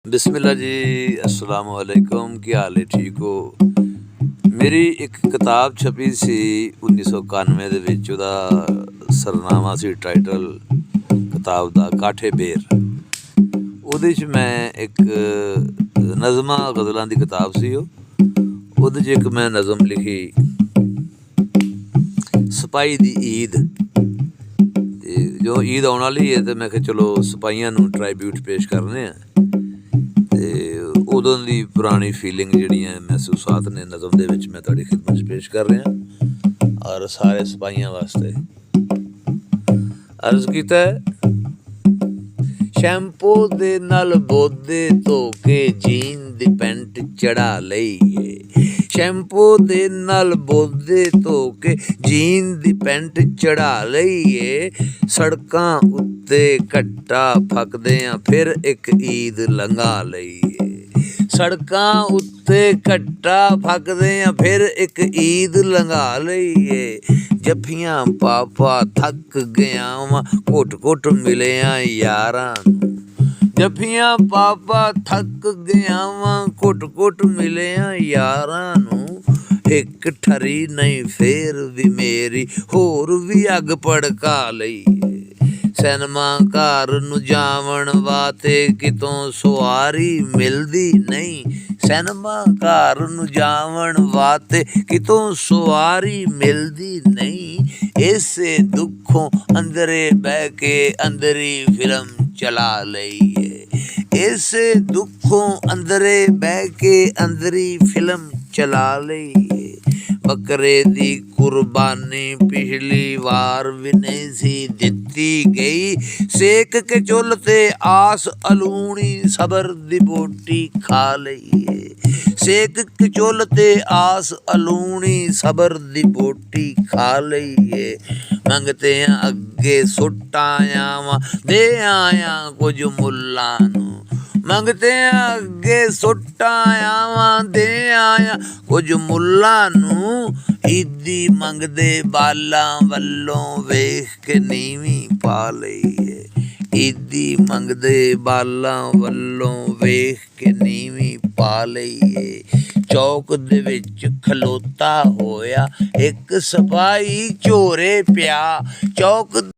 बिस्मिल्लाह जी, अस्सलाम वालेकुम। ਕੀ ਹਾਲ ਹੈ? ਠੀਕ ਹੋ? ਮੇਰੀ ਇੱਕ ਕਿਤਾਬ ਛਪੀ ਸੀ 1991 ਦੇ ਵਿੱਚ। ਉਹਦਾ ਸਰਨਾਮਾ ਸੀ, ਟਾਈਟਲ ਕਿਤਾਬ ਦਾ ਕਾਠੇ ਬੇਰ। ਉਹਦੇ 'ਚ ਮੈਂ ਇੱਕ ਨਜ਼ਮਾਂ ਗਜ਼ਲਾਂ ਦੀ ਕਿਤਾਬ ਸੀ। ਉਹਦੇ 'ਚ ਇੱਕ ਮੈਂ ਨਜ਼ਮ ਲਿਖੀ, ਸਿਪਾਹੀ ਦੀ ਈਦ। ਜੋ ਈਦ ਆਉਣ ਵਾਲੀ ਹੈ, ਤਾਂ ਮੈਂ ਕਿਹਾ ਚਲੋ ਸਿਪਾਹੀਆਂ ਨੂੰ ਟਰਾਈਬਿਊਟ ਪੇਸ਼ ਕਰਨੇ ਆ। ਉਦੋਂ ਦੀ ਪੁਰਾਣੀ ਫੀਲਿੰਗ ਜਿਹੜੀਆਂ ਮਹਿਸੂਸਾਤ ਨੇ ਨਜ਼ਮ ਦੇ ਵਿੱਚ ਮੈਂ ਤੁਹਾਡੀ ਖਿਦਮਤ 'ਚ ਪੇਸ਼ ਕਰ ਰਿਹਾ। ਔਰ ਸਾਰੇ ਸਿਪਾਹੀਆਂ ਵਾਸਤੇ ਅਰਜ਼ ਕੀਤਾ ਹੈ। ਸ਼ੈਂਪੂ ਦੇ ਨਾਲ ਬੋਦੇ ਧੋ ਕੇ ਜੀਨ ਦੀ ਪੈਂਟ ਚੜਾ ਲਈਏ। ਸ਼ੈਂਪੂ ਦੇ ਨਾਲ ਬੋਦੇ ਧੋ ਕੇ ਜੀਨ ਦੀ ਪੈਂਟ ਚੜਾ ਲਈਏ। ਸੜਕਾਂ ਉੱਤੇ ਘੱਟਾ ਫੱਕਦਿਆਂ ਫਿਰ ਇੱਕ ਈਦ ਲੰਘਾ ਲਈਏ। ਸੜਕਾਂ ਉੱਤੇ ਘੱਟਾ ਫੱਕਦਿਆਂ ਫਿਰ ਇੱਕ ਈਦ ਲੰਘਾ ਲਈਏ। ਜੱਫੀਆਂ ਪਾ ਥੱਕ ਗਿਆ ਵਾਂ, ਘੁੱਟ ਘੁੱਟ ਮਿਲਿਆ ਯਾਰਾਂ ਨੂੰ। ਜੱਫੀਆਂ ਪਾ ਥੱਕ ਗਿਆ ਵਾਂ, ਘੁੱਟ ਘੁੱਟ ਮਿਲਿਆ ਯਾਰਾਂ ਨੂੰ। ਇੱਕ ਠਰੀ ਨਹੀਂ ਫੇਰ ਵੀ ਮੇਰੀ, ਹੋਰ ਵੀ ਅੱਗ ਭੜਕਾ ਲਈਏ। ਸਿਨੇਮਾ ਘਰ ਨੂੰ ਜਾਵਣ ਵਾਸਤੇ ਕਿਤੋਂ ਸਵਾਰੀ ਮਿਲਦੀ ਨਹੀਂ। ਸਿਨੇਮਾ ਘਰ ਨੂੰ ਜਾਵਣ ਵਾਸਤੇ ਕਿਤੋਂ ਸਵਾਰੀ ਮਿਲਦੀ ਨਹੀਂ। ਇਸੇ ਦੁੱਖੋਂ ਅੰਦਰੇ ਬਹਿ ਕੇ ਅੰਦਰੀ ਫਿਲਮ ਚਲਾ ਲਈਏ। ਇਸੇ ਦੁੱਖੋਂ ਅੰਦਰੇ ਬਹਿ ਕੇ ਅੰਦਰੀ ਫਿਲਮ ਚਲਾ ਲਈਏ। ਬੱਕਰੇ ਦੀ ਕੁਰਬਾਨੀ ਪਿਛਲੀ ਵਾਰ ਵੀ ਨਹੀਂ ਸੀ ਦਿੱਤੀ ਗਈ। ਸੇਕ ਕੇ ਚੁੱਲ੍ਹ ਤੇ ਆਸ ਅਲੂਣੀ ਸਬਰ ਦੀ ਬੋਟੀ ਖਾ ਲਈਏ। ਸੇਕ ਕੇ ਚੁੱਲ੍ਹ ਤੇ ਆਸ ਅਲੂਣੀ ਸਬਰ ਦੀ ਬੋਟੀ ਖਾ ਲਈਏ। ਮੰਗਤਿਆਂ ਅੱਗੇ ਸੁੱਟ ਆਇਆ ਵਾਂ, ਦੇ ਆਇਆ ਕੁਝ ਮੁੱਲਾਂ ਨੂੰ। ਮੰਗਤਿਆਂ ਅੱਗੇ ਸੁੱਟ ਆਇਆ ਵਾਂ, ਦੇ ਆਇਆ ਕੁਝ ਮੁੱਲਾਂ ਨੂੰ। ਈਦੀ ਮੰਗਦੇ ਬਾਲਾਂ ਵੱਲੋਂ ਵੇਖ ਕੇ ਨੀਵੀਂ ਪਾ ਲਈਏ। ਈਦੀ ਮੰਗਦੇ ਬਾਲਾਂ ਵੱਲੋਂ ਵੇਖ ਕੇ ਨੀਵੀਂ ਪਾ ਲਈਏ। ਚੌਕ ਦੇ ਵਿੱਚ ਖਲੋਤਾ ਹੋਇਆ ਇੱਕ ਸਿਪਾਹੀ ਝੋਰੇ ਪਿਆ। ਚੌਕ